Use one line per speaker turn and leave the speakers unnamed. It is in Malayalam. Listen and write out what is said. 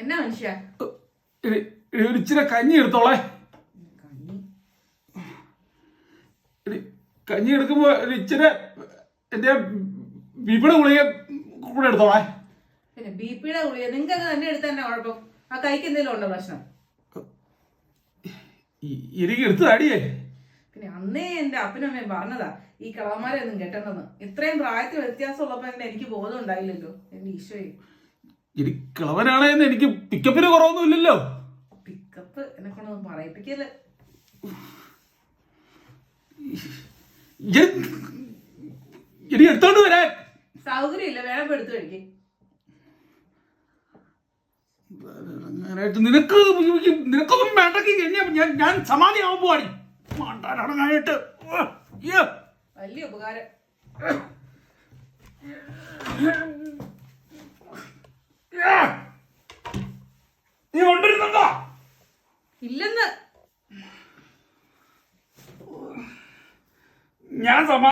എന്നാ മനുഷ്യ
ഇച്ചിരി കഞ്ഞി എടുത്തോളെ. കഞ്ഞി എടുക്കുമ്പോ ഇച്ചിരി എന്റെ ബിപിയുടെ ഗുളിക കൂടെ എടുത്തോളെ.
പിന്നെ ബിപിയുടെ ഗുളിക നിങ്ങൾക്ക് തന്നെ എടുത്താൽ തന്നെ കുഴപ്പം? ആ കൈക്ക് എന്തെങ്കിലും ഉണ്ടോ പ്രശ്നം?
എനിക്ക് എടുത്തതാടിയേ.
പിന്നെ അന്നേ എന്റെ അപ്പനും അമ്മയും പറഞ്ഞതാ ഈ കളവന്മാരെ ഒന്നും കെട്ടണമെന്ന്. ഇത്രയും പ്രായത്തിൽ വ്യത്യാസം ഉള്ളപ്പോ എനിക്ക് ബോധം ഉണ്ടായില്ലല്ലോ എന്റെ ഈശോയെ.
എനിക്ക് കളവനാണെന്ന് എനിക്ക് പിക്കപ്പിന് കുറവൊന്നും ഇല്ലല്ലോ.
പിക്കപ്പ് എന്നെ കൊണ്ടൊന്നും പറയിപ്പിക്കല്ലേ.
എനിക്ക് എടുത്തോണ്ട് വരാൻ
സൗകര്യം ഇല്ല, വേണം എടുത്തു കഴിക്കേ.
നിനക്കൊന്നും വേണ്ടെങ്കിൽ കഴിഞ്ഞാൽ ഞാൻ സമാധിയാവാൻ പോവാടി. മാണ്ടാനായിട്ട്
വലിയ ഉപകാരം.
നീ കൊണ്ടിരുന്നോ?
ഇല്ലെന്ന്
ഞാൻ